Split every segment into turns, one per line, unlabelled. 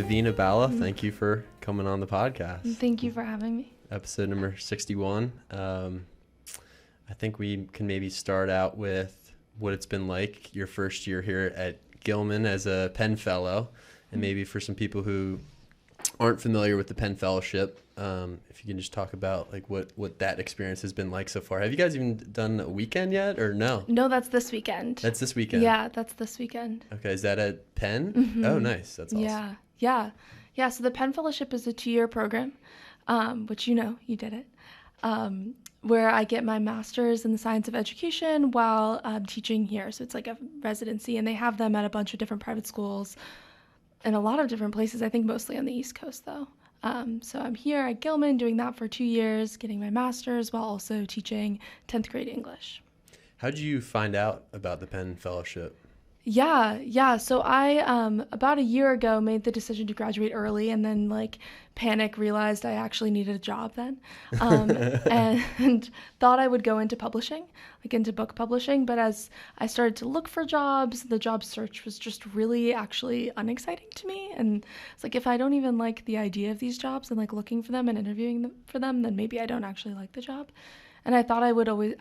Devina Bhalla, thank you for coming on the podcast.
Thank you for having me.
Episode number 61. I think we can maybe start out with what it's been like your first year here at Gilman as a Penn Fellow, and maybe for some people who aren't familiar with the Penn Fellowship, if you can just talk about like what that experience has been like so far. Have you guys even done a weekend yet, or no?
No, that's this weekend.
That's this weekend?
Yeah, that's this weekend.
Okay, is that at Penn?
Mm-hmm.
Oh, nice. That's awesome.
Yeah. So the Penn Fellowship is a 2-year program, which you did it, where I get my master's in the science of education while teaching here. So it's like a residency, and they have them at a bunch of different private schools in a lot of different places, I think mostly on the East Coast, though. So I'm here at Gilman doing that for 2 years, getting my master's while also teaching 10th grade English.
How did you find out about the Penn Fellowship?
Yeah. So I, about a year ago, made the decision to graduate early, and then realized I actually needed a job then, and thought I would go into publishing, into book publishing. But as I started to look for jobs, the job search was just really actually unexciting to me. And it's like, if I don't even like the idea of these jobs and looking for them and interviewing for them, then maybe I don't actually like the job. And I thought I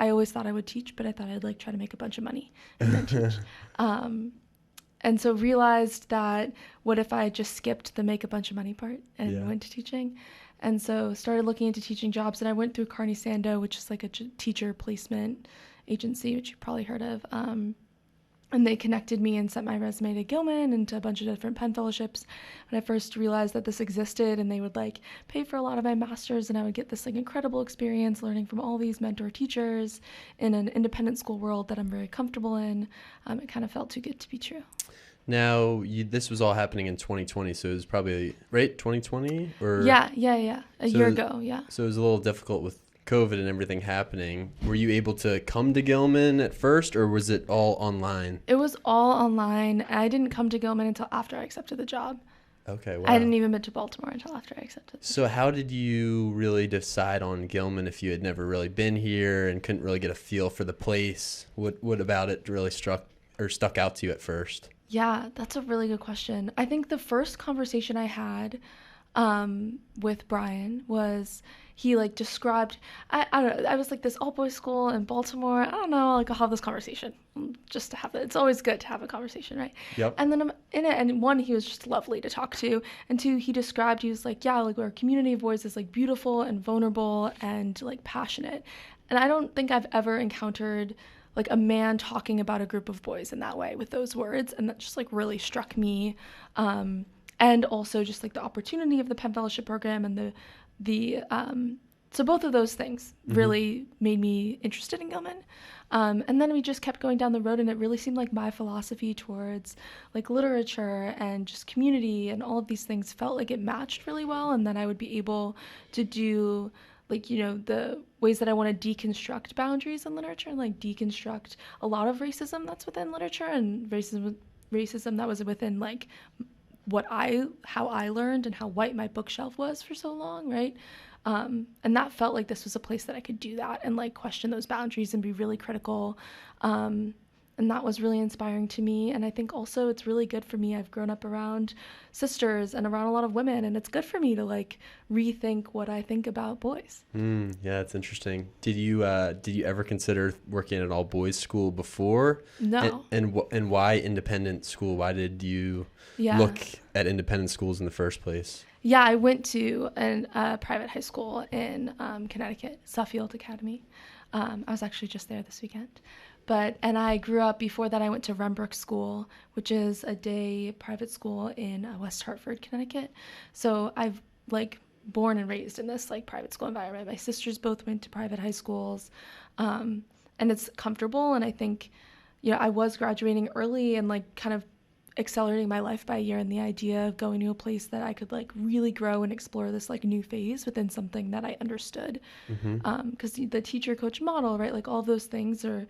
always thought I would teach, but I thought I'd try to make a bunch of money and then teach. And so realized that what if I just skipped the make a bunch of money part and went to teaching? And so started looking into teaching jobs, and I went through Carney Sando, which is a teacher placement agency, which you've probably heard of. And they connected me and sent my resume to Gilman and to a bunch of different Penn Fellowships. And I first realized that this existed, and they would pay for a lot of my master's, and I would get this incredible experience learning from all these mentor teachers in an independent school world that I'm very comfortable in. It kind of felt too good to be true.
Now, this was all happening in 2020, so it was probably, right, 2020? Or
Yeah. A year ago, yeah.
So it was a little difficult with COVID and everything happening. Were you able to come to Gilman at first, or was it all online?
It was all online. I didn't come to Gilman until after I accepted the job.
Okay, wow.
I didn't even move to Baltimore until after I accepted.
So how did you really decide on Gilman if you had never really been here and couldn't really get a feel for the place? What about it really stuck out to you at first?
Yeah, that's a really good question. I think the first conversation I had with Brian was he described, I don't know, I was this all boys school in Baltimore. I don't know, I'll have this conversation just to have it. It's always good to have a conversation, right?
Yep.
And then I'm in it, and one, he was just lovely to talk to, and two, he was our community of boys is beautiful and vulnerable and passionate. And I don't think I've ever encountered a man talking about a group of boys in that way with those words, and that just really struck me. And also just the opportunity of the Penn Fellowship program and so both of those things really made me interested in Gilman. And then we just kept going down the road, and it really seemed like my philosophy towards literature and just community and all of these things felt like it matched really well, and then I would be able to do the ways that I want to deconstruct boundaries in literature and deconstruct a lot of racism that's within literature and racism that was within how I learned and how white my bookshelf was for so long, right? And that felt like this was a place that I could do that and question those boundaries and be really critical. And that was really inspiring to me. And I think also it's really good for me. I've grown up around sisters and around a lot of women, and it's good for me to rethink what I think about boys.
Yeah, it's interesting. Did you ever consider working at an all boys school before?
No.
And why independent school? Why did you look at independent schools in the first place?
Yeah, I went to a private high school in Connecticut, Suffield Academy. I was actually just there this weekend. And I grew up, before that I went to Rembrook School, which is a day private school in West Hartford, Connecticut. So I've born and raised in this private school environment. My sisters both went to private high schools, and it's comfortable. And I think, I was graduating early and kind of accelerating my life by a year, and the idea of going to a place that I could really grow and explore this new phase within something that I understood. Because the teacher coach model, right? All those things are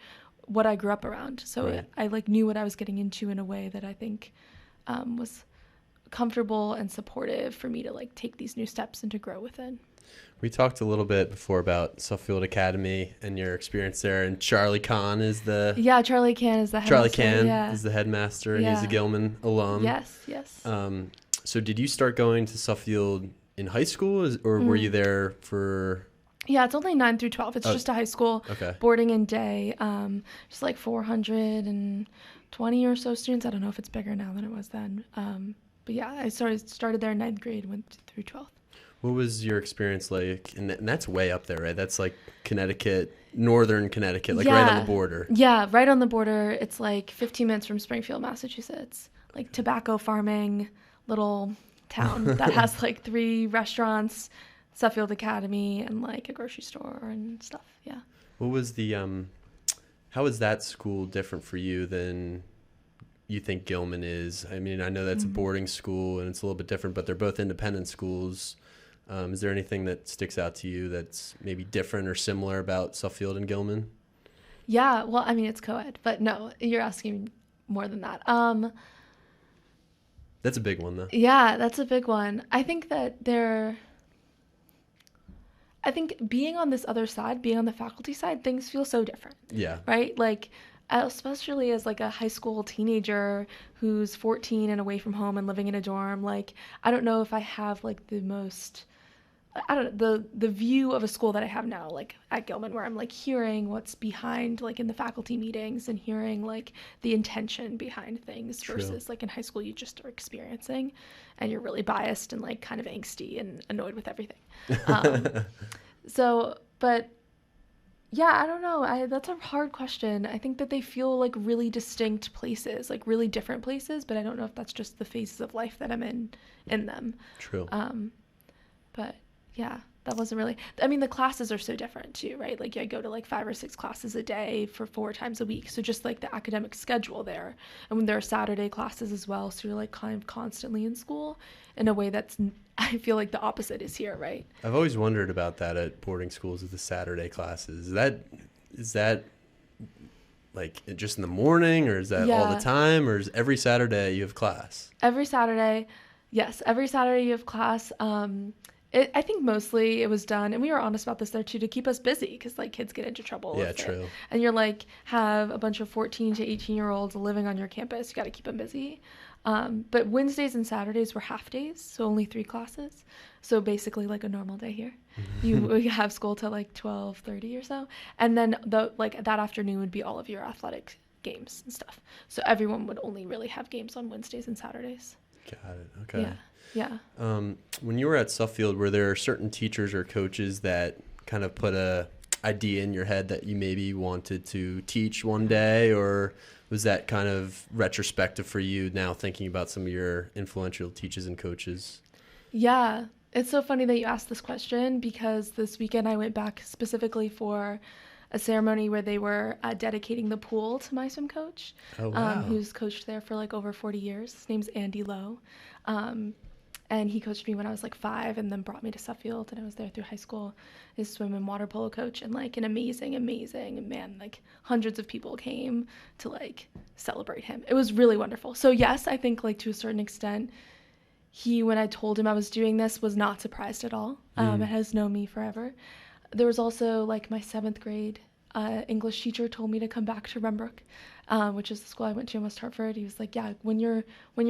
what I grew up around. So right. I knew what I was getting into in a way that I think was comfortable and supportive for me to take these new steps and to grow within.
We talked a little bit before about Suffield Academy and your experience there, and Charlie Kahn is the
Charlie Kahn is the headmaster.
Is the headmaster, and he's a Gilman alum.
Yes.
So did you start going to Suffield in high school, or were you there for?
Yeah, it's only 9 through 12. It's just a high school, boarding and day. Just like 420 or so students. I don't know if it's bigger now than it was then. But yeah, I started there in 9th grade, went through 12th.
What was your experience like? And that's way up there, right? That's like Connecticut, northern Connecticut, like right on the border.
Yeah, right on the border. It's like 15 minutes from Springfield, Massachusetts. Like tobacco farming little town that has like 3 restaurants, Suffield Academy, and like a grocery store and stuff. Yeah.
What was the how is that school different for you than you think Gilman is? I mean, I know that's a boarding school and it's a little bit different, but they're both independent schools. Is there anything that sticks out to you that's maybe different or similar about Suffield and Gilman?
Yeah, well, I mean, it's co-ed, but no, you're asking more than that.
That's a big one, though.
Yeah, that's a big one. I think that being on this other side, being on the faculty side, things feel so different.
Yeah.
Right? Like, especially as like a high school teenager who's 14 and away from home and living in a dorm, like, I don't know if I have like the view of a school that I have now, like at Gilman, where I'm like hearing what's behind, like in the faculty meetings, and hearing like the intention behind things. True. Versus like in high school, you just are experiencing and you're really biased and like kind of angsty and annoyed with everything. But yeah, I don't know. That's a hard question. I think that they feel like really distinct places, like really different places, but I don't know if that's just the phases of life that I'm in them.
True.
But yeah, that wasn't really, I mean, the classes are so different too, right? Like I go to like 5 or 6 classes a day for 4 times a week. So just like the academic schedule there. And when there are Saturday classes as well. So you're like kind of constantly in school in a way that's, I feel like the opposite is here, right?
I've always wondered about that at boarding schools with the Saturday classes. Is that like just in the morning, or is that all the time, or is every Saturday you have class?
Every Saturday. Yes. Every Saturday you have class. I think mostly it was done, and we were honest about this there too, to keep us busy, because like kids get into trouble.
Yeah, true.
And you're like have a bunch of 14 to 18-year-olds living on your campus. You got to keep them busy. But Wednesdays and Saturdays were half days, so only 3 classes. So basically like a normal day here. You have school till like 12:30 or so, and then that afternoon would be all of your athletic games and stuff. So everyone would only really have games on Wednesdays and Saturdays.
Got it. Okay.
Yeah.
When you were at Suffield, were there certain teachers or coaches that kind of put a idea in your head that you maybe wanted to teach one day, or was that kind of retrospective for you now thinking about some of your influential teachers and coaches?
Yeah, it's so funny that you asked this question, because this weekend I went back specifically for a ceremony where they were dedicating the pool to my swim coach, who's coached there for like over 40 years. His name's Andy Lowe. And he coached me when I was like 5 and then brought me to Suffield, and I was there through high school. His swim and water polo coach, and like an amazing man, like hundreds of people came to like celebrate him. It was really wonderful. So yes, I think like to a certain extent, when I told him I was doing this, was not surprised at all. It has known me forever. There was also like my 7th grade English teacher told me to come back to Rembrook, which is the school I went to in West Hartford. He was like, yeah, when you're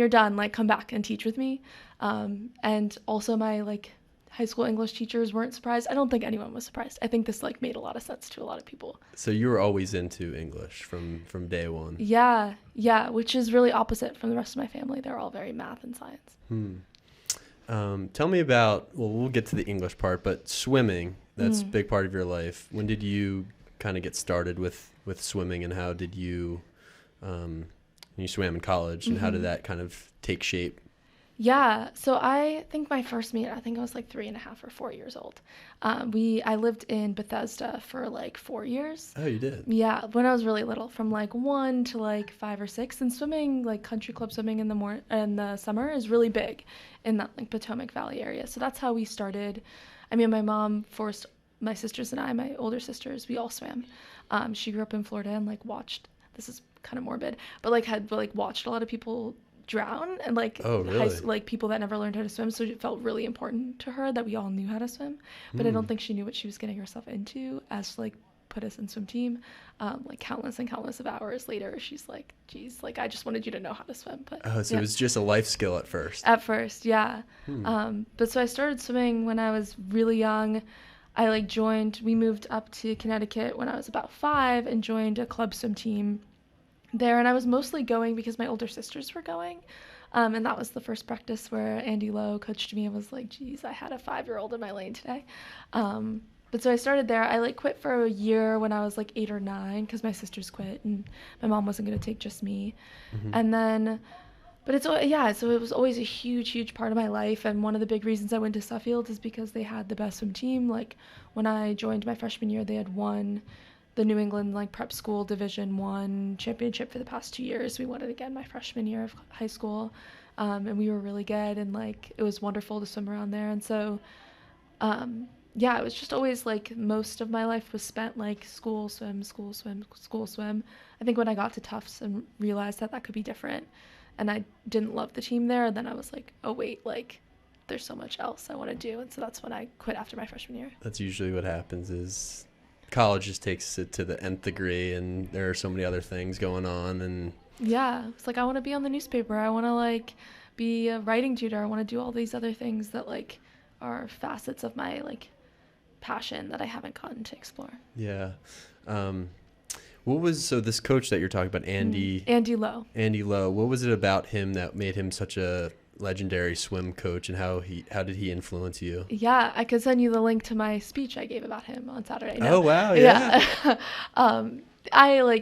done, like come back and teach with me. And also my like high school English teachers weren't surprised. I don't think anyone was surprised. I think this like made a lot of sense to a lot of people.
So you were always into English from day one.
Yeah, which is really opposite from the rest of my family. They're all very math and science.
Tell me about, well, we'll get to the English part, but swimming, that's a big part of your life. When did you kind of get started with swimming, and how did you swam in college, and how did that kind of take shape?
Yeah, so I think my first meet, I think I was like 3.5 or 4 years old. I lived in Bethesda for like 4 years.
Oh, you did?
Yeah, when I was really little, from like 1 to like 5 or 6. And swimming, like country club swimming in the summer is really big in that like Potomac Valley area. So that's how we started. I mean, my mom forced my sisters and I, my older sisters, we all swam. She grew up in Florida and like watched, this is kind of morbid, but like had like watched a lot of people drown, and like like people that never learned how to swim, so it felt really important to her that we all knew how to swim, but I don't think she knew what she was getting herself into as like put us in swim team. Like countless and countless of hours later, she's like, geez, like I just wanted you to know how to swim. But
So it was just a life skill at first.
At first, yeah. But so I started swimming when I was really young. I we moved up to Connecticut when I was about 5 and joined a club swim team there. And I was mostly going because my older sisters were going. And that was the first practice where Andy Lowe coached me and was like, geez, I had a 5-year-old in my lane today. But so I started there. I quit for a year when I was 8 or 9 because my sisters quit and my mom wasn't going to take just me. And then, but so it was always a huge, huge part of my life. And one of the big reasons I went to Suffield is because they had the best swim team. When I joined my freshman year, they had won the New England prep school Division I championship for the past 2 years. We won it again my freshman year of high school. And we were really good, and it was wonderful to swim around there. And so it was just always most of my life was spent school, swim, school, swim, school, swim. I think when I got to Tufts and realized that could be different and I didn't love the team there, then I was like, oh wait, there's so much else I want to do. And so that's when I quit after my freshman year.
That's usually what happens is college just takes it to the nth degree and there are so many other things going on. And
yeah, it's I want to be on the newspaper. I want to be a writing tutor. I want to do all these other things that are facets of my passion that I haven't gotten to explore.
Yeah. So this coach that you're talking about, Andy Lowe, what was it about him that made him such a legendary swim coach, and how did he influence you?
Yeah, I could send you the link to my speech I gave about him on Saturday.
Oh, wow. Yeah.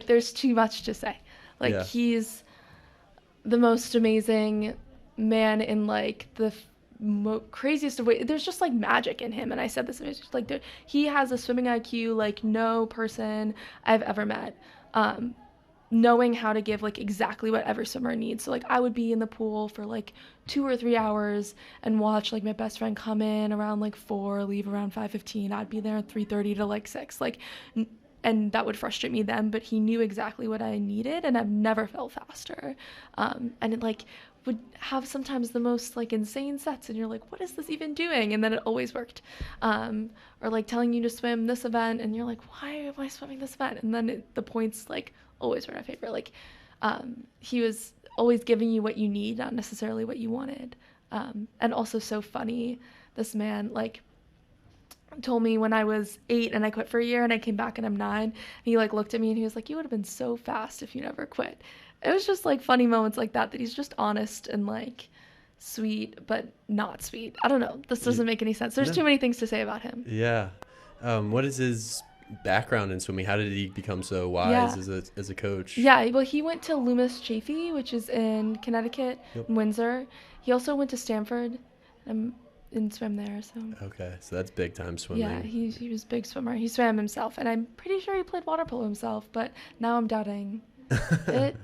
There's too much to say. He's the most amazing man in the craziest of ways. There's just magic in him, and I said this, he has a swimming IQ like no person I've ever met, knowing how to give exactly what every swimmer needs. So I would be in the pool for 2 or 3 hours and watch my best friend come in around 4, leave around 5:15. I'd be there at 3:30 to 6, and that would frustrate me then, but he knew exactly what I needed, and I've never felt faster. And it would have sometimes the most insane sets, and you're what is this even doing? And then it always worked. Or telling you to swim this event, and you're why am I swimming this event? And then the points always were my favorite. He was always giving you what you need, not necessarily what you wanted. And also so funny. This man told me when I was 8 and I quit for a year and I came back and I'm 9, and he looked at me and he was you would have been so fast if you never quit. It was just funny moments like that he's just honest and sweet but not sweet. I don't know, this doesn't make any sense. There's too many things to say about him.
Yeah. What is his background in swimming? How did he become so wise as a coach?
Yeah, well, he went to Loomis Chaffee, which is in Connecticut, in Windsor. He also went to Stanford and swam there. So
okay, so that's big time swimming.
Yeah, he was a big swimmer. He swam himself, and I'm pretty sure he played water polo himself, but now I'm doubting it.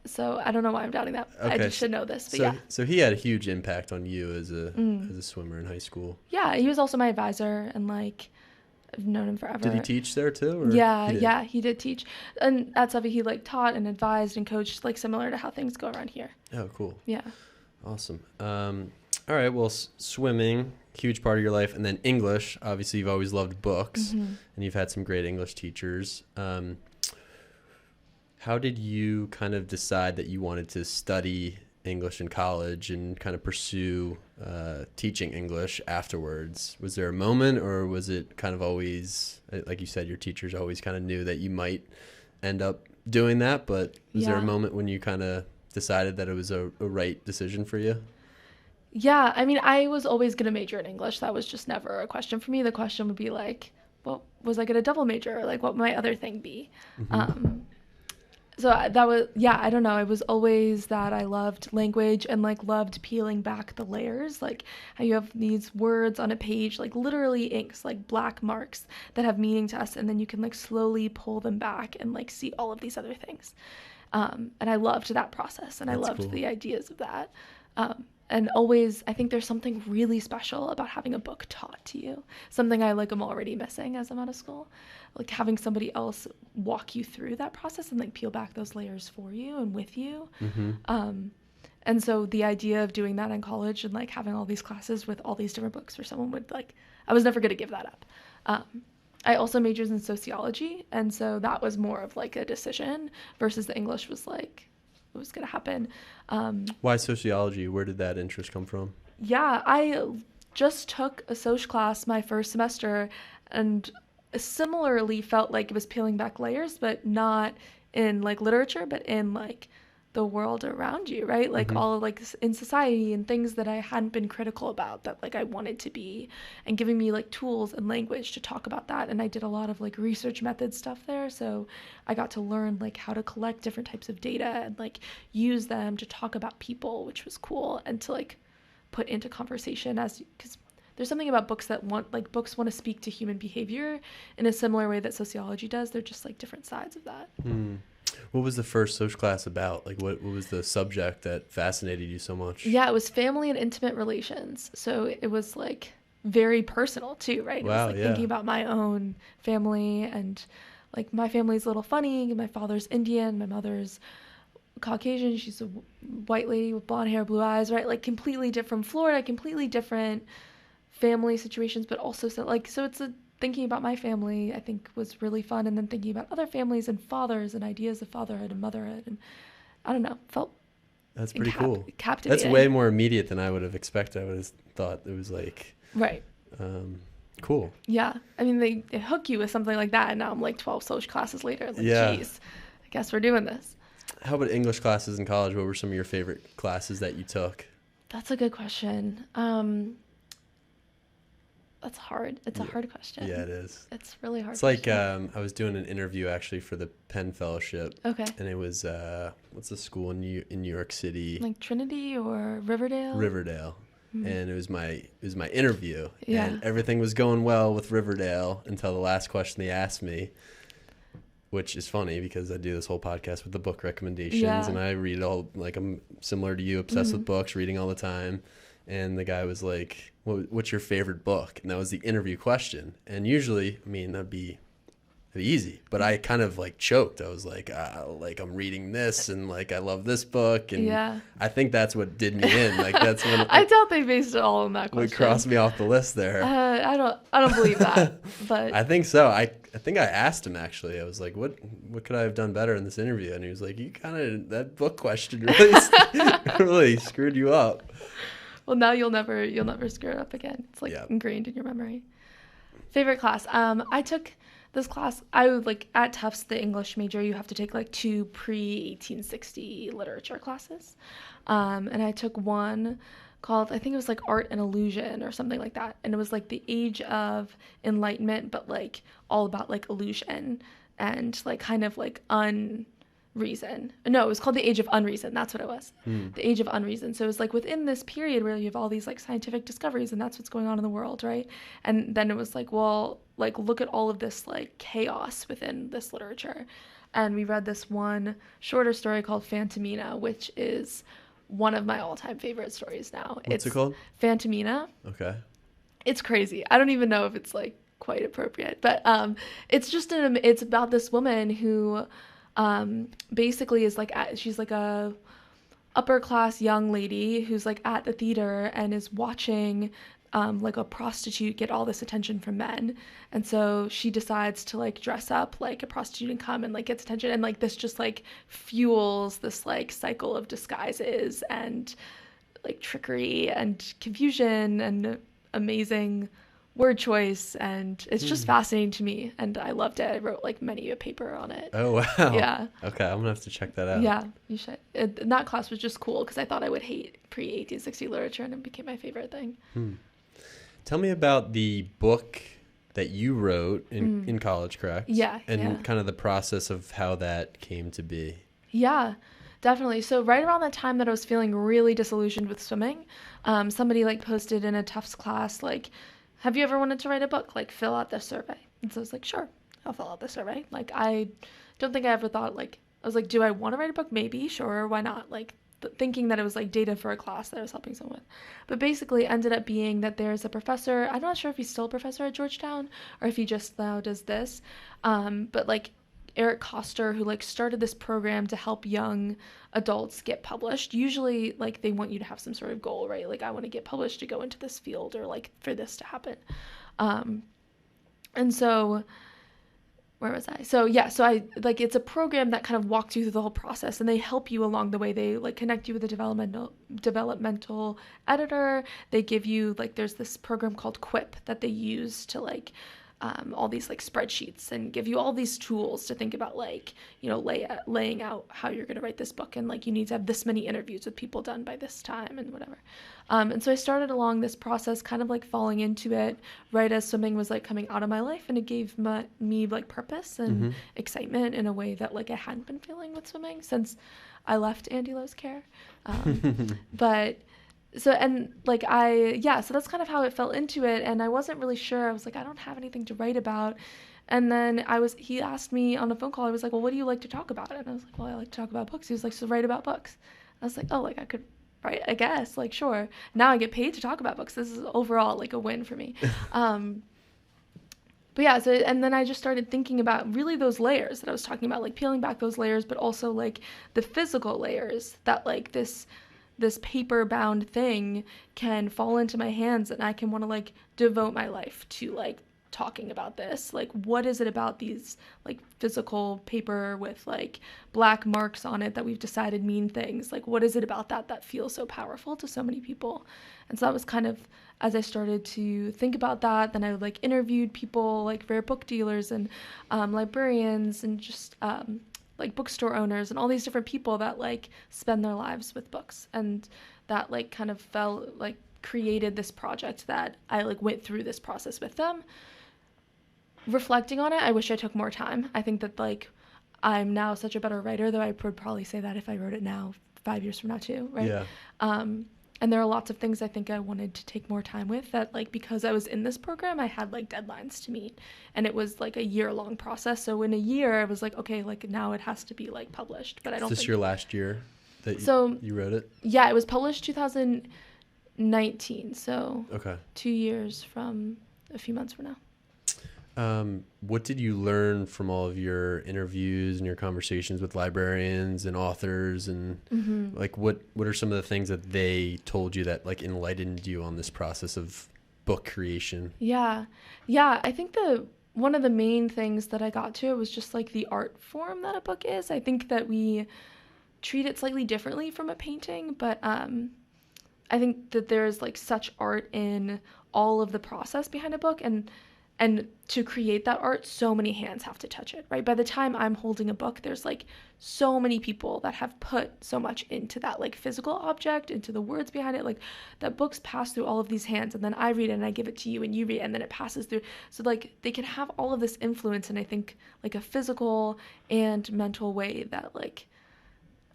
So I don't know why I'm doubting that. Okay, I just should know this, but
So he had a huge impact on you as a swimmer in high school.
Yeah, he was also my advisor, and I've known him forever.
Did he teach there too? Or
Yeah, he did teach. And at Suffield, he taught and advised and coached similar to how things go around here.
Oh, cool.
Yeah.
Awesome. All right, well, swimming, huge part of your life, and then English. Obviously, you've always loved books, and you've had some great English teachers. How did you kind of decide that you wanted to study English in college and kind of pursue teaching English afterwards? Was there a moment, or was it kind of always, like you said, your teachers always kind of knew that you might end up doing that, but was there a moment when you kind of decided that it was a right decision for you?
Yeah, I mean, I was always going to major in English. That was just never a question for me. The question would be what was I going to double major? What would my other thing be? So that was, I don't know. It was always that I loved language and loved peeling back the layers. How you have these words on a page, literally inks, black marks that have meaning to us. And then you can slowly pull them back and see all of these other things. And I loved that process, and I loved the ideas of that. And always, I think there's something really special about having a book taught to you. Something I am already missing as I'm out of school. Having somebody else walk you through that process and peel back those layers for you and with you. And so the idea of doing that in college and having all these classes with all these different books where someone would I was never going to give that up. I also majored in sociology, and so that was more of like a decision versus the English was like it was gonna happen.
Why sociology? Where did that interest come from?
Yeah, I just took a social class my first semester, and similarly felt like it was peeling back layers, but not in like literature, but in like the world around you, right? Like
Mm-hmm.
all of like in society and things that I hadn't been critical about that like I wanted to be, and giving me like tools and language to talk about that. And I did a lot of like research method stuff there, so I got to learn like how to collect different types of data and like use them to talk about people, which was cool, and to like put into conversation as because there's something about books that books want to speak to human behavior in a similar way that sociology does. They're just like different sides of that.
What was the first social class about? Like, what was the subject that fascinated you so much?
Yeah, it was family and intimate relations. So it was like very personal too, right? It was
Wow,
like
yeah.
thinking about my own family, and like my family's a little funny. My father's Indian, my mother's Caucasian. She's a white lady with blonde hair, blue eyes, right? Like completely different from Florida, completely different family situations, but also so it's a thinking about my family I think was really fun, and then thinking about other families and fathers and ideas of fatherhood and motherhood, and I don't know, felt
That's pretty cool.
captivating.
That's way more immediate than I would have expected. I would have thought it was like,
right.
Cool.
Yeah, I mean they hook you with something like that, and now I'm like 12 social classes later, like
Yeah.
geez, I guess we're doing this.
How about English classes in college? What were some of your favorite classes that you took?
That's a good question. That's hard. It's a hard question.
Yeah, it is.
It's really hard.
It's like I was doing an interview actually for the Penn Fellowship.
Okay.
And it was what's the school in New York City?
Like Trinity or Riverdale?
Riverdale. And it was my interview.
Yeah.
And everything was going well with Riverdale until the last question they asked me, which is funny because I do this whole podcast with the book recommendations,
Yeah.
and I read all, like, I'm similar to you, obsessed with books, reading all the time. And the guy was like, what's your favorite book? And that was the interview question. And usually, I mean, that'd be easy, but I kind of like choked. I was like I'm reading this, and like I love this book, and
Yeah.
I think that's what did me in. Like that's when
I doubt they based it all on that question.
would cross me off the list there.
I don't believe that, but
I think so. I think I asked him actually. I was like, what could I have done better in this interview? And he was like, you kind of, that book question really really screwed you up.
well, now you'll never screw it up again. It's like ingrained in your memory. Favorite class? I took this class. I would like at Tufts, the English major, you have to take like 2 pre-1860 literature classes, and I took one called, I think it was like Art and Illusion or something like that, and it was like the Age of Enlightenment, but like all about like illusion and like kind of like Reason. No, it was called the Age of Unreason. That's what it was. The Age of Unreason. So it was like within this period where you have all these like scientific discoveries, and that's what's going on in the world, right? And then it was like, well, like look at all of this like chaos within this literature. And we read this one shorter story called Fantomina, which is one of my all-time favorite stories now.
What's it called?
Fantomina.
Okay.
It's crazy. I don't even know if it's like quite appropriate, but it's just it's about this woman who basically is like she's like a upper class young lady who's like at the theater and is watching like a prostitute get all this attention from men, and so she decides to like dress up like a prostitute and come and like gets attention, and like this just like fuels this like cycle of disguises and like trickery and confusion and amazing word choice, and it's just fascinating to me, and I loved it. I wrote like many a paper on it.
Oh wow.
Yeah.
Okay, I'm gonna have to check that out.
Yeah, you should. And that class was just cool because I thought I would hate pre-1860 literature, and it became my favorite thing.
Tell me about the book that you wrote in college, correct?
Yeah.
And kind of the process of how that came to be.
Yeah, definitely. So right around that time that I was feeling really disillusioned with swimming, somebody like posted in a Tufts class like, have you ever wanted to write a book? Like, fill out this survey. And so I was like, sure, I'll fill out the survey. Like, I don't think I ever thought, like, I was like, do I want to write a book? Maybe, sure, why not? Like, thinking that it was, like, data for a class that I was helping someone with. But basically it ended up being that there's a professor, I'm not sure if he's still a professor at Georgetown or if he just now does this, but, like, Eric Koster, who like started this program to help young adults get published. Usually like they want you to have some sort of goal, right? Like I want to get published to go into this field or like for this to happen. And And so, where was I? So yeah, so I like, it's a program that kind of walks you through the whole process, and they help you along the way. They like connect you with a developmental editor. They give you like, there's this program called Quip that they use to like all these like spreadsheets, and give you all these tools to think about, like, you know, laying out how you're going to write this book, and like you need to have this many interviews with people done by this time and whatever. And so I started along this process, kind of like falling into it right as swimming was like coming out of my life, and it gave me like purpose and excitement in a way that like I hadn't been feeling with swimming since I left Andy Lowe's care. But so, and like so that's kind of how it fell into it. And I wasn't really sure. I was like, I don't have anything to write about. And then he asked me on a phone call, I was like, well, what do you like to talk about? And I was like, well, I like to talk about books. He was like, so write about books. I was like, oh, like I could write, I guess, like, sure. Now I get paid to talk about books. This is overall like a win for me. But yeah, so, and then I just started thinking about really those layers that I was talking about, like peeling back those layers, but also like the physical layers that like this paper bound thing can fall into my hands, and I can want to like devote my life to like talking about this. Like, what is it about these like physical paper with like black marks on it that we've decided mean things? Like, what is it about that feels so powerful to so many people? And so that was kind of, as I started to think about that, then I like interviewed people like rare book dealers and librarians and just like bookstore owners and all these different people that like spend their lives with books, and that like kind of created this project that I like went through this process with them. Reflecting on it, I wish I took more time. I think that like I'm now such a better writer, though I would probably say that if I wrote it now 5 years from now too, right?
Yeah.
And there are lots of things I think I wanted to take more time with, that like because I was in this program, I had like deadlines to meet, and it was like a year-long process. So in a year, I was like, okay, like now it has to be like published. But I don't. Is
this your last year that you wrote it?
Yeah, it was published 2019. So
okay,
2 years from a few months from now.
What did you learn from all of your interviews and your conversations with librarians and authors, and like what are some of the things that they told you that like enlightened you on this process of book creation?
Yeah, I think one of the main things that I got to was just like the art form that a book is. I think that we treat it slightly differently from a painting, but I think that there's like such art in all of the process behind a book, and to create that art, so many hands have to touch it, right? By the time I'm holding a book, there's like so many people that have put so much into that like physical object, into the words behind it, like that books pass through all of these hands, and then I read it and I give it to you and you read it, and then it passes through. So like they can have all of this influence in, I think, like a physical and mental way that like,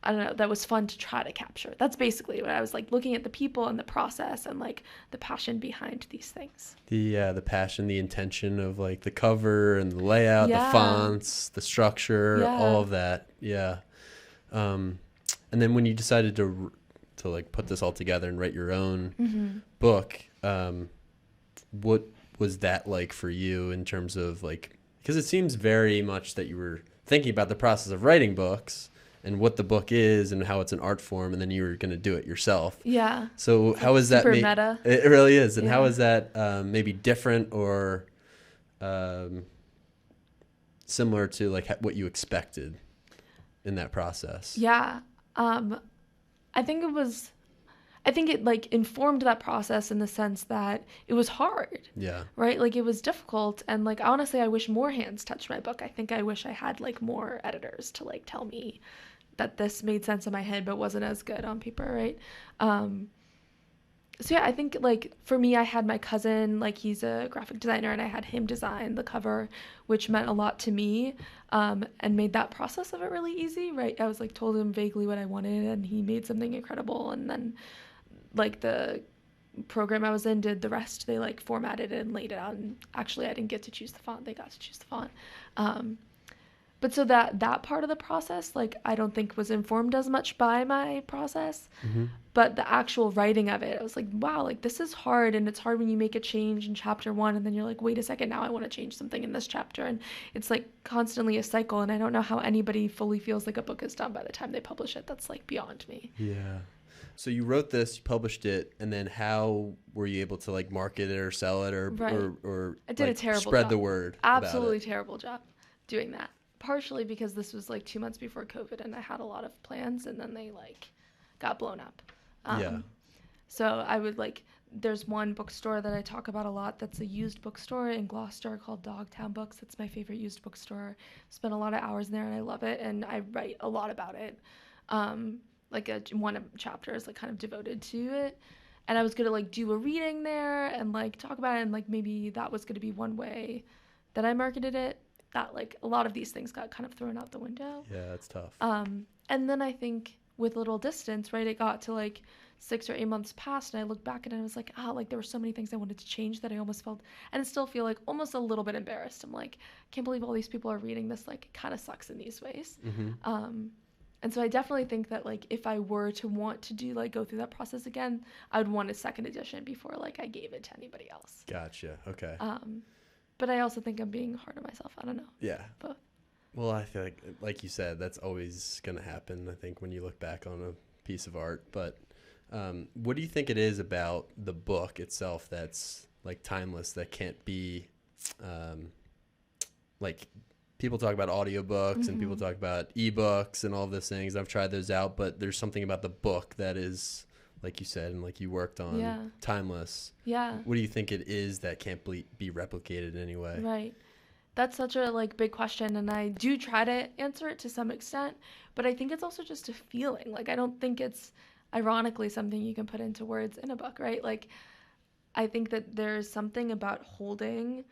I don't know, that was fun to try to capture. That's basically what I was like, looking at the people and the process and like the passion behind these things.
The passion, the intention of like the cover and the layout, the fonts, the structure, all of that. Yeah. And then when you decided to like put this all together and write your own book, what was that like for you in terms of like, because it seems very much that you were thinking about the process of writing books and what the book is and how it's an art form, and then you were going to do it yourself.
Yeah.
So how is that?
Super meta.
It really is. And how is that maybe different or similar to like what you expected in that process?
Yeah. I think it like informed that process in the sense that it was hard.
Yeah.
Right? Like it was difficult. And like, honestly, I wish more hands touched my book. I think I wish I had like more editors to like tell me that this made sense in my head but wasn't as good on paper, right? So yeah, I think like for me, I had my cousin, like he's a graphic designer, and I had him design the cover, which meant a lot to me, and made that process of it really easy, right? I was like told him vaguely what I wanted, and he made something incredible, and then like the program I was in did the rest. They like formatted it and laid it out, and actually I didn't get to choose the font, they got to choose the font. But so that part of the process, like I don't think was informed as much by my process, but the actual writing of it, I was like, wow, like this is hard, and it's hard when you make a change in chapter 1 and then you're like, wait a second, now I want to change something in this chapter, and it's like constantly a cycle, and I don't know how anybody fully feels like a book is done by the time they publish it. That's like beyond me.
Yeah. So you wrote this, you published it, and then how were you able to like market it or sell it or
I did
like,
a terrible
spread
job.
the word?
Absolutely terrible job doing that. Partially because this was like 2 months before COVID and I had a lot of plans and then they like got blown up. So I would like, there's one bookstore that I talk about a lot that's a used bookstore in Gloucester called Dogtown Books. That's my favorite used bookstore. Spent a lot of hours in there and I love it and I write a lot about it. One chapter is like kind of devoted to it. And I was going to like do a reading there and like talk about it and like maybe that was going to be one way that I marketed it. That like a lot of these things got kind of thrown out the window.
Yeah, that's tough.
And then I think with little distance, right, it got to like 6 or 8 months past and I looked back and I was like, like there were so many things I wanted to change that I almost felt, and I still feel like almost a little bit embarrassed. I'm like, can't believe all these people are reading this, like it kind of sucks in these ways. And so I definitely think that like if I were to want to do like go through that process again, I would want a second edition before like I gave it to anybody else.
Gotcha. Okay.
But I also think I'm being hard on myself. I don't know.
Yeah.
Both.
Well, I feel like you said, that's always going to happen, I think, when you look back on a piece of art. But what do you think it is about the book itself that's like timeless, that can't be like people talk about audiobooks and people talk about ebooks and all those things. I've tried those out, but there's something about the book that is, like you said, and like you worked on, timeless.
Yeah.
What do you think it is that can't be replicated in any way?
Right. That's such a like big question, and I do try to answer it to some extent, but I think it's also just a feeling. Like I don't think it's ironically something you can put into words in a book, right? Like I think that there's something about holding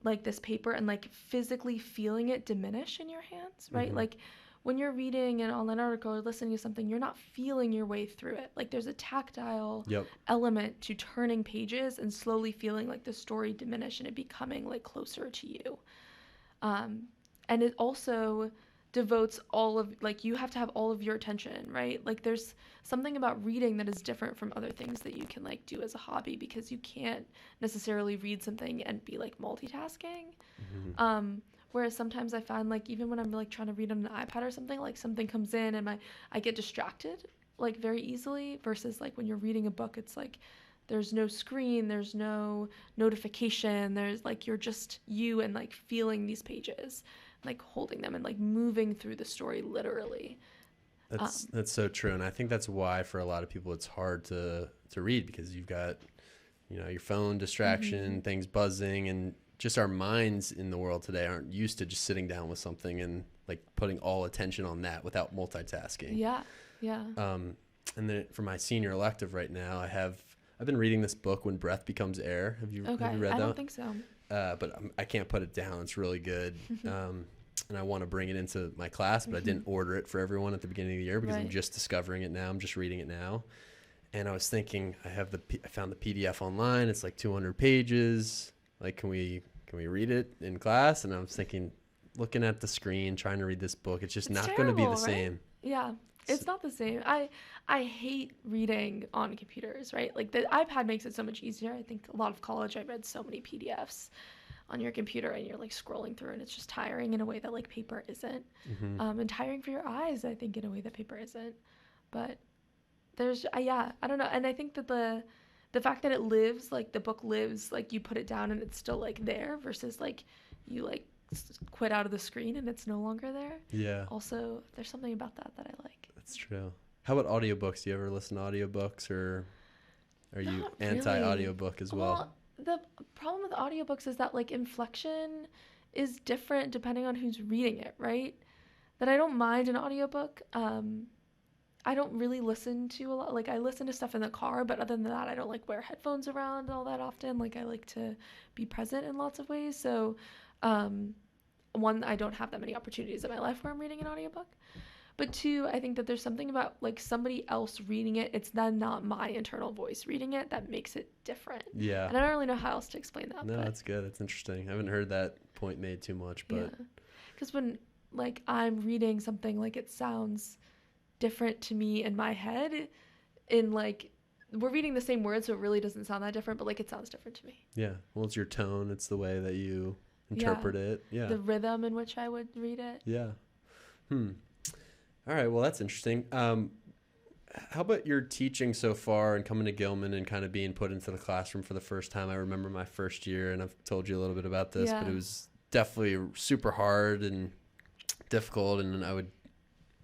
like this paper and like physically feeling it diminish in your hands, right? Like when you're reading an online article or listening to something, you're not feeling your way through it. Like there's a tactile element to turning pages and slowly feeling like the story diminish and it becoming like closer to you. And it also devotes all of, like you have to have all of your attention, right? Like there's something about reading that is different from other things that you can like do as a hobby because you can't necessarily read something and be like multitasking. Whereas sometimes I find like even when I'm like trying to read on an iPad or something, like something comes in and I get distracted like very easily versus like when you're reading a book, it's like there's no screen, there's no notification, there's like you're just you and like feeling these pages, like holding them and like moving through the story literally.
That's so true, and I think that's why for a lot of people it's hard to read because you've got, you know, your phone distraction, things buzzing, and just our minds in the world today aren't used to just sitting down with something and like putting all attention on that without multitasking.
Yeah.
And then for my senior elective right now, I've been reading this book, When Breath Becomes Air. Have you read that?
I don't think so.
But I can't put it down. It's really good. And I want to bring it into my class, but I didn't order it for everyone at the beginning of the year because I'm just discovering it now. I'm just reading it now. And I was thinking, I found the PDF online. It's like 200 pages. Like, can we read it in class? And I was thinking, looking at the screen, trying to read this book, it's just not going to be the same.
Yeah. It's not the same. I hate reading on computers, right? Like the iPad makes it so much easier. I think a lot of college, I read so many PDFs on your computer and you're like scrolling through and it's just tiring in a way that like paper isn't. And tiring for your eyes, I think, in a way that paper isn't. But there's, I don't know. And I think that the fact that it lives, like the book lives, like you put it down and it's still like there versus like you like quit out of the screen and it's no longer there. Yeah. Also, there's something about that I like.
That's true. How about audiobooks? Do you ever listen to audiobooks, or are you anti-audiobook as well?
The problem with audiobooks is that like inflection is different depending on who's reading it, right? That I don't mind an audiobook. I don't really listen to a lot. Like I listen to stuff in the car, but other than that, I don't like wear headphones around all that often. Like I like to be present in lots of ways. So I don't have that many opportunities in my life where I'm reading an audiobook. But two, I think that there's something about like somebody else reading it. It's then not my internal voice reading it that makes it different. Yeah. And I don't really know how else to explain that.
No, that's good. That's interesting. I haven't heard that point made too much, but.
Because when like I'm reading something, like it sounds different to me in my head in like, we're reading the same words, so it really doesn't sound that different, but like it sounds different to me.
Yeah. Well, it's your tone. It's the way that you interpret it. Yeah.
The rhythm in which I would read it.
Yeah. All right. Well, that's interesting. How about your teaching so far and coming to Gilman and kind of being put into the classroom for the first time? I remember my first year, and I've told you a little bit about this, but it was definitely super hard and difficult. And I would,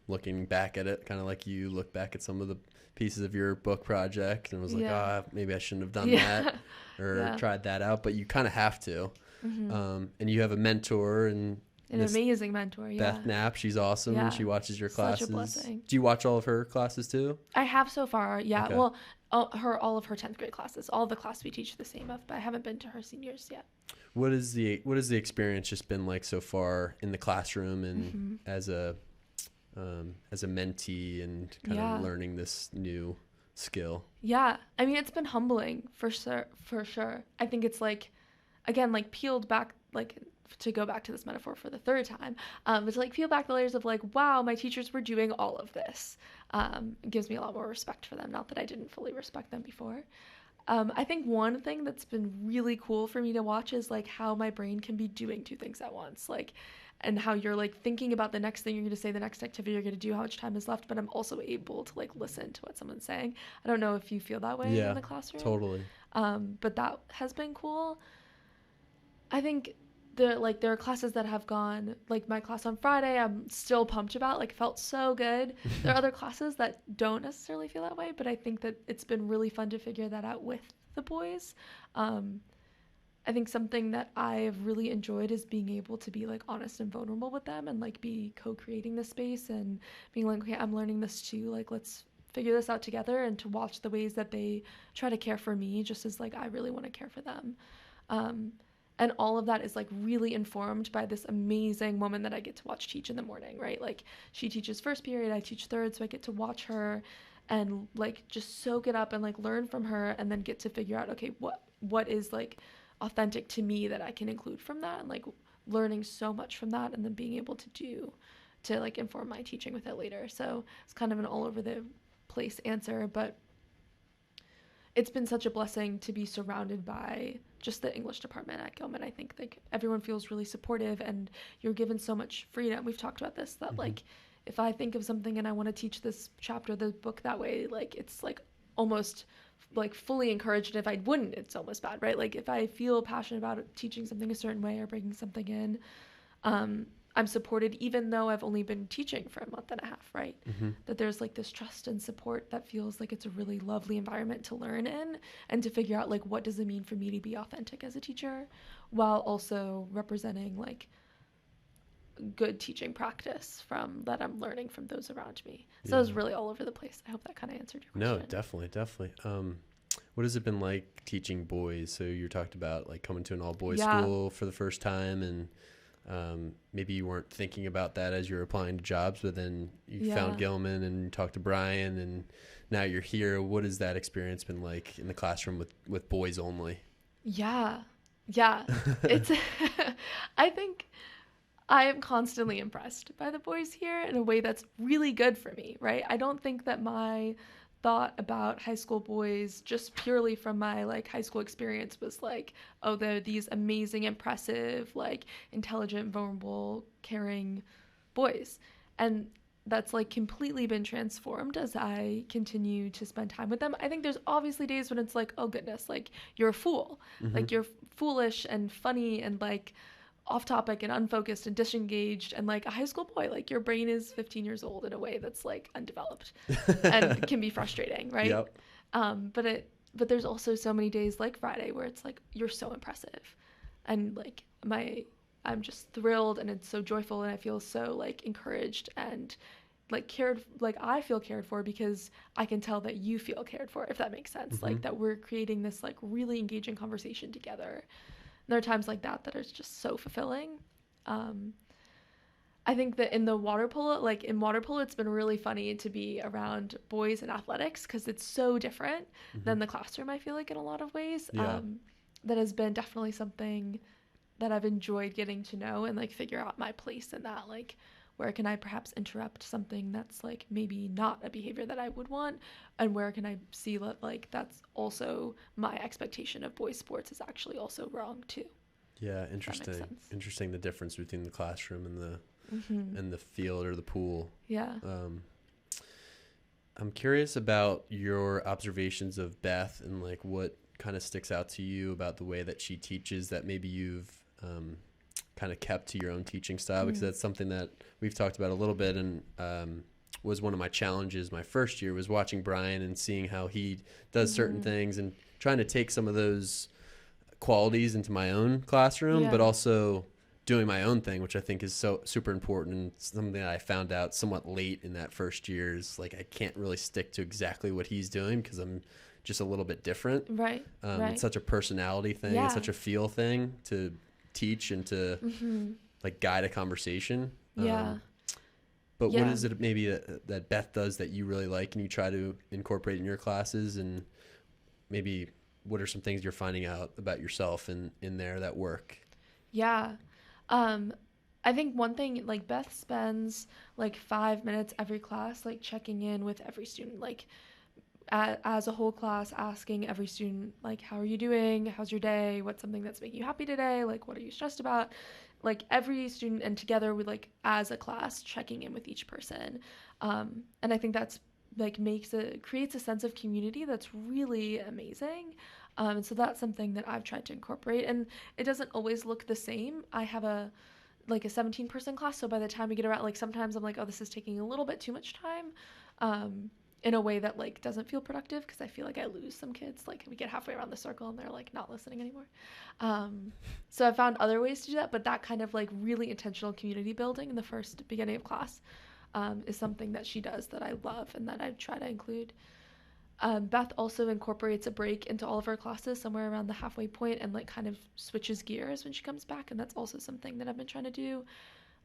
looking back at it, kind of like you look back at some of the pieces of your book project and was like, maybe I shouldn't have done that or tried that out, but you kind of have to. And you have a mentor and
an amazing mentor.
Beth Knapp. She's awesome. And she watches your classes.
Such a blessing.
Do you watch all of her classes too?
I have so far. Yeah. Okay. Well, all of her 10th grade classes, all the class we teach the same of, but I haven't been to her seniors yet.
What is the experience just been like so far in the classroom and as a mentee and kind of learning this new skill? Yeah.
I mean, it's been humbling for sure. I think it's like, again, like peeled back, like to go back to this metaphor for the third time, it's like peel back the layers of like, wow, my teachers were doing all of this. It gives me a lot more respect for them. Not that I didn't fully respect them before. I think one thing that's been really cool for me to watch is like how my brain can be doing two things at once, like, and how you're like thinking about the next thing you're going to say, the next activity you're going to do, how much time is left, but I'm also able to like listen to what someone's saying. I don't know if you feel that way in the classroom.
Totally.
But that has been cool. I think there are classes that have gone, like my class on Friday, I'm still pumped about, like felt so good. There are other classes that don't necessarily feel that way, but I think that it's been really fun to figure that out with the boys. I think something that I've really enjoyed is being able to be like honest and vulnerable with them and like be co-creating the space and being like, okay, I'm learning this too. Like, let's figure this out together, and to watch the ways that they try to care for me just as like I really want to care for them. And all of that is like really informed by this amazing woman that I get to watch teach in the morning, right? Like she teaches first period, I teach third, so I get to watch her and like just soak it up and like learn from her, and then get to figure out, okay, what is like authentic to me that I can include from that, and like learning so much from that, and then being able to like inform my teaching with it later. So it's kind of an all over the place answer, but it's been such a blessing to be surrounded by just the English department at Gilman. I think like everyone feels really supportive, and you're given so much freedom. We've talked about this, that like if I think of something and I want to teach this chapter of the book that way, like it's like almost like fully encouraged. And if I wouldn't, it's almost bad, right? Like if I feel passionate about teaching something a certain way or bringing something in, I'm supported, even though I've only been teaching for a month and a half, right? That there's like this trust and support that feels like it's a really lovely environment to learn in, and to figure out like what does it mean for me to be authentic as a teacher while also representing like good teaching practice from that I'm learning from those around me. So it's really all over the place. I hope that kind of answered your question.
No, definitely. What has it been like teaching boys? So you talked about like coming to an all boys school for the first time, and maybe you weren't thinking about that as you were applying to jobs, but then you found Gilman and you talked to Brian, and now you're here. What has that experience been like in the classroom with boys only?
Yeah. It's, I think I am constantly impressed by the boys here in a way that's really good for me, right? I don't think that my thought about high school boys just purely from my like high school experience was like, oh, they're these amazing, impressive, like intelligent, vulnerable, caring boys. And that's like completely been transformed as I continue to spend time with them. I think there's obviously days when it's like, oh goodness, like you're a fool, like you're foolish and funny and like off topic and unfocused and disengaged, and like a high school boy, like your brain is 15 years old in a way that's like undeveloped and can be frustrating, right? Yep. But there's also so many days like Friday where it's like you're so impressive, and like I'm just thrilled, and it's so joyful, and I feel so like encouraged and like cared, like I feel cared for because I can tell that you feel cared for, if that makes sense. Like that we're creating this like really engaging conversation together. There are times like that are just so fulfilling. I think that in water polo, it's been really funny to be around boys in athletics because it's so different than the classroom, I feel like, in a lot of ways. That has been definitely something that I've enjoyed getting to know and like figure out my place in that. Like, where can I perhaps interrupt something that's like maybe not a behavior that I would want, and where can I see that like that's also my expectation of boys sports is actually also wrong too.
Yeah, interesting the difference between the classroom and the field or the pool. Yeah. I'm curious about your observations of Beth and like what kind of sticks out to you about the way that she teaches that maybe you've kind of kept to your own teaching style, because that's something that we've talked about a little bit, and was one of my challenges my first year was watching Brian and seeing how he does certain things and trying to take some of those qualities into my own classroom, but also doing my own thing, which I think is so super important, and something that I found out somewhat late in that first year is like I can't really stick to exactly what he's doing because I'm just a little bit different.
Right.
It's such a personality thing. It's such a feel thing to teach and to like guide a conversation. But what is it maybe that Beth does that you really like and you try to incorporate in your classes, and maybe what are some things you're finding out about yourself in there that work?
Yeah. I think one thing, like Beth spends like 5 minutes every class, like checking in with every student, like as a whole class, asking every student, like, how are you doing? How's your day? What's something that's making you happy today? Like, what are you stressed about? Like every student, and together with like as a class checking in with each person. And I think that's like creates a sense of community that's really amazing. And so that's something that I've tried to incorporate, and it doesn't always look the same. I have a 17-person class, so by the time we get around, like sometimes I'm like, oh, this is taking a little bit too much time, in a way that like doesn't feel productive, because I feel like I lose some kids. Like we get halfway around the circle and they're like not listening anymore. So I found other ways to do that, but that kind of like really intentional community building in the first beginning of class is something that she does that I love and that I try to include. Beth also incorporates a break into all of her classes somewhere around the halfway point, and like kind of switches gears when she comes back, and that's also something that I've been trying to do.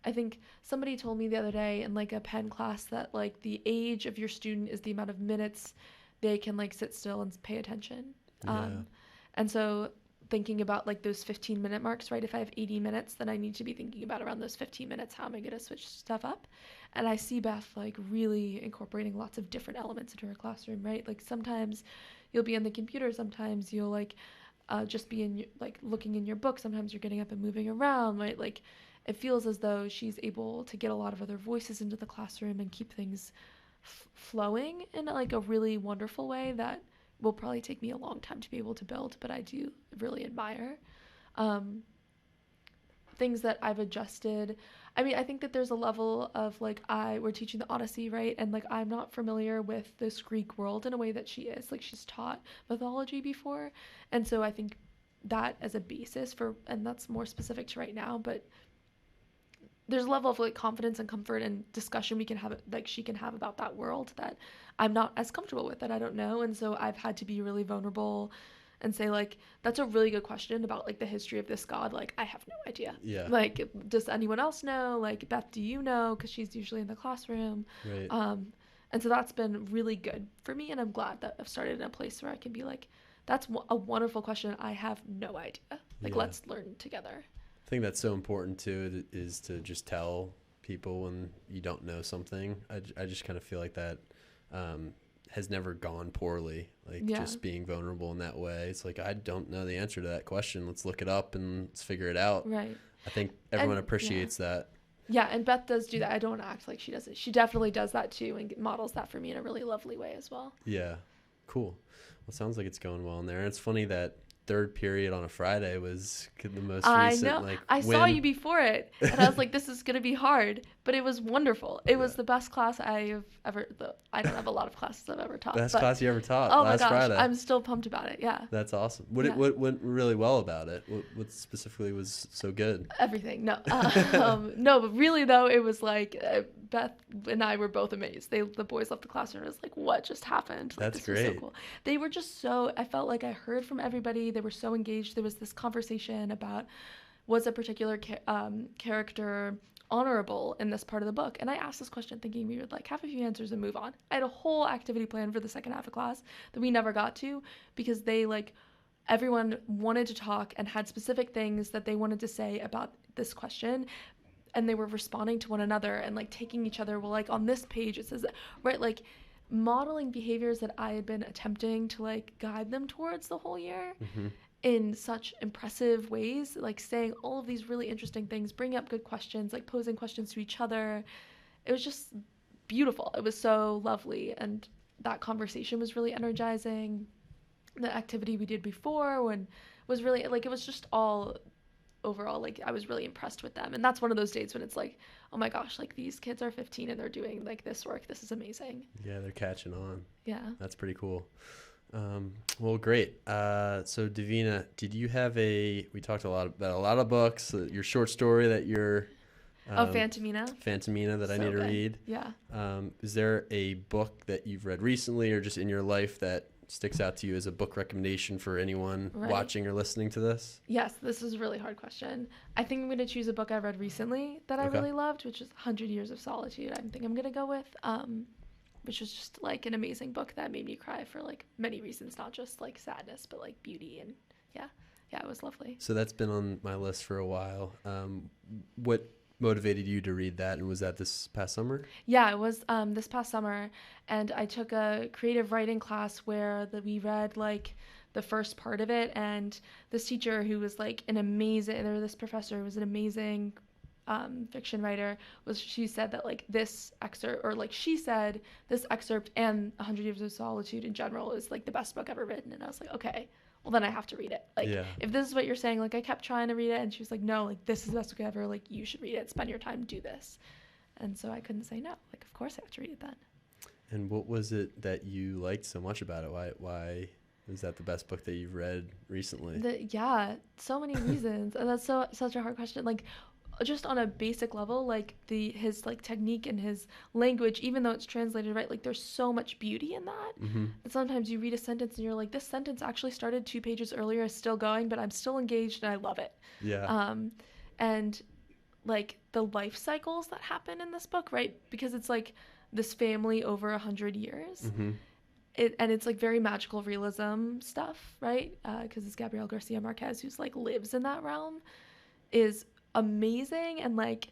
I think somebody told me the other day in like a Penn class that like the age of your student is the amount of minutes they can like sit still and pay attention. And so thinking about like those 15-minute marks, right? If I have 80 minutes, then I need to be thinking about around those 15 minutes, how am I going to switch stuff up? And I see Beth like really incorporating lots of different elements into her classroom, right? Like sometimes you'll be on the computer, sometimes you'll like just be in like looking in your book, sometimes you're getting up and moving around, right? Like it feels as though she's able to get a lot of other voices into the classroom and keep things flowing in like a really wonderful way that will probably take me a long time to be able to build, but I do really admire. Things that I've adjusted. I mean, I think that there's a level of like we're teaching the Odyssey, right? And like I'm not familiar with this Greek world in a way that she is. Like she's taught mythology before. And so I think that as a basis for, and that's more specific to right now, but there's a level of like confidence and comfort and discussion we can have, like she can have about that world that I'm not as comfortable with, that I don't know. And so I've had to be really vulnerable and say like, that's a really good question about like the history of this god. Like I have no idea.
Yeah.
Like, does anyone else know? Like Beth, do you know? Because she's usually in the classroom.
Right.
And so that's been really good for me. And I'm glad that I've started in a place where I can be like, that's a wonderful question. I have no idea. Like, let's learn together.
I think that's so important too, is to just tell people when you don't know something. I just kind of feel like that has never gone poorly, like just being vulnerable in that way. It's like, I don't know the answer to that question. Let's look it up and let's figure it out.
Right.
I think everyone appreciates that. Yeah,
and Beth does do that. I don't act like she doesn't. She definitely does that too and models that for me in a really lovely way as well.
Yeah. Cool. Well, it sounds like it's going well in there. And it's funny that third period on a Friday was the most recent.
I know.
Like,
I saw you before it, and I was like, "This is gonna be hard," but it was wonderful. It was the best class I've ever. I don't have a lot of classes I've ever taught.
Best class you ever taught.
Oh
last
my gosh,
Friday.
I'm still pumped about it. Yeah.
That's awesome. What went really well about it? What specifically was so good?
Everything. No, no, but really though, it was like Beth and I were both amazed. The boys left the classroom and it was like, what just happened? Like,
That's
this was
great.
so cool. They were just so. I felt like I heard from everybody. They were so engaged. There was this conversation about, was a particular character honorable in this part of the book? And I asked this question thinking we would like have a few answers and move on. I had a whole activity plan for the second half of class that we never got to because they like, everyone wanted to talk and had specific things that they wanted to say about this question. And they were responding to one another and like taking each other. Well, like on this page, it says, right, like modeling behaviors that I had been attempting to like guide them towards the whole year. Mm-hmm. In such impressive ways, like saying all of these really interesting things, bringing up good questions, like posing questions to each other. It was just beautiful. It was so lovely. And that conversation was really energizing. The activity we did before was really, like, it was just all overall, like, I was really impressed with them. And that's one of those days when it's like, oh my gosh, like, these kids are 15 and they're doing like this work. This is amazing.
Yeah, they're catching on.
Yeah. That's
pretty cool. Well, great. So Devina, did you have we talked about a lot of books, your short story that you're
Fantomina
that I need to read.
Yeah.
Is there a book that you've read recently or just in your life that sticks out to you as a book recommendation for anyone watching or listening to this?
Yes, this is a really hard question. I think I'm going to choose a book I read recently that I really loved, which is 100 Years of Solitude. I think I'm going to go with, which was just like an amazing book that made me cry for like many reasons, not just like sadness, but like beauty. And yeah, it was lovely.
So that's been on my list for a while. What motivated you to read that, and was that this past summer?
Yeah, it was this past summer, and I took a creative writing class where we read like the first part of it, and this teacher who was like this professor who was an amazing fiction writer, she said that like this excerpt, or like she said this excerpt and 100 Years of Solitude in general is like the best book ever written. And I was like, okay, well then I have to read it. Like, if this is what you're saying, like I kept trying to read it, and she was like, no, like this is the best book ever, like you should read it, spend your time, do this. And so I couldn't say no. Like, of course I have to read it then.
And what was it that you liked so much about it? Why is that the best book that you've read recently?
So many reasons. And that's such a hard question. Like, just on a basic level, like his like technique and his language, even though it's translated right, like there's so much beauty in that.
Mm-hmm.
And sometimes you read a sentence and you're like, this sentence actually started 2 pages earlier, is still going, but I'm still engaged and I love it.
Yeah.
And like the life cycles that happen in this book, right? Because it's like this family over 100 years.
Mm-hmm.
And it's like very magical realism stuff, right? Because it's Gabriel García Márquez who's like lives in that realm, is amazing and like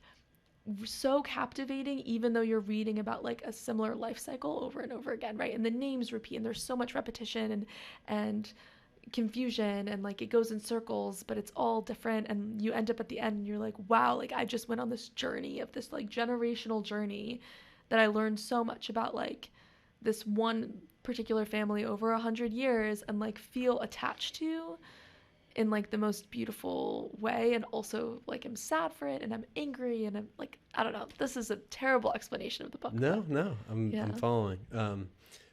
so captivating, even though you're reading about like a similar life cycle over and over again, right? And the names repeat, and there's so much repetition and confusion, and like it goes in circles, but it's all different, and you end up at the end and you're like, wow, like I just went on this journey of this like generational journey that I learned so much about like this one particular family over 100 years, and like feel attached to in like the most beautiful way, and also like I'm sad for it and I'm angry and I'm like, I don't know, this is a terrible explanation of the book.
No, I'm following.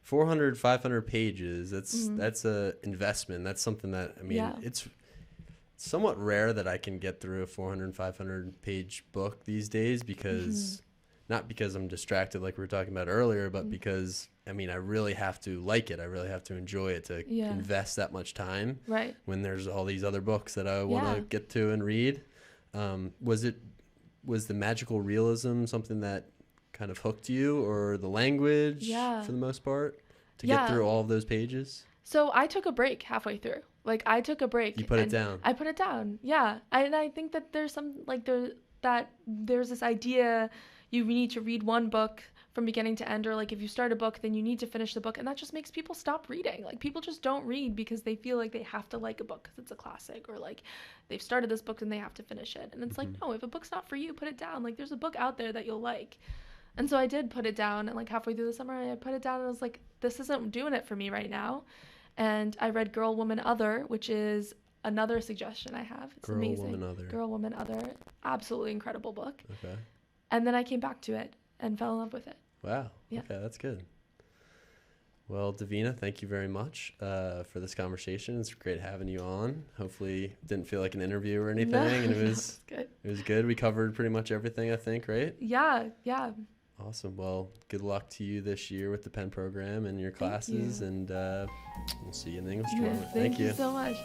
400, 500 pages, that's a investment. That's something that, I mean, it's somewhat rare that I can get through a 400, 500 page book these days, because not because I'm distracted like we were talking about earlier, but because, I mean, I really have to like it. I really have to enjoy it to invest that much time.
Right.
When there's all these other books that I want to get to and read. Was the magical realism something that kind of hooked you, or the language for the most part, to get through all of those pages? So
I took a break halfway through. Like, I took a break.
You put it down.
I put it down. Yeah. And I think that there's some, like, there's this idea you need to read one book from beginning to end, or like if you start a book, then you need to finish the book, and that just makes people stop reading. Like, people just don't read because they feel like they have to like a book because it's a classic, or like they've started this book and they have to finish it. And it's like, no, if a book's not for you, put it down. Like, there's a book out there that you'll like. And so I did put it down, and like halfway through the summer I put it down, and I was like, this isn't doing it for me right now. And I read Girl, Woman, Other, which is another suggestion I have. It's amazing. Girl, Woman, Other. Absolutely incredible book.
Okay.
And then I came back to it and fell in love with it.
Wow. Yeah. Okay, that's good. Well, Devina, thank you very much for this conversation. It's great having you on. Hopefully it didn't feel like an interview or anything. And it was good. It was good. We covered pretty much everything, I think, right? Yeah. Awesome. Well, good luck to you this year with the Penn program and your classes. And we'll see you in the English department.
Thank you so much.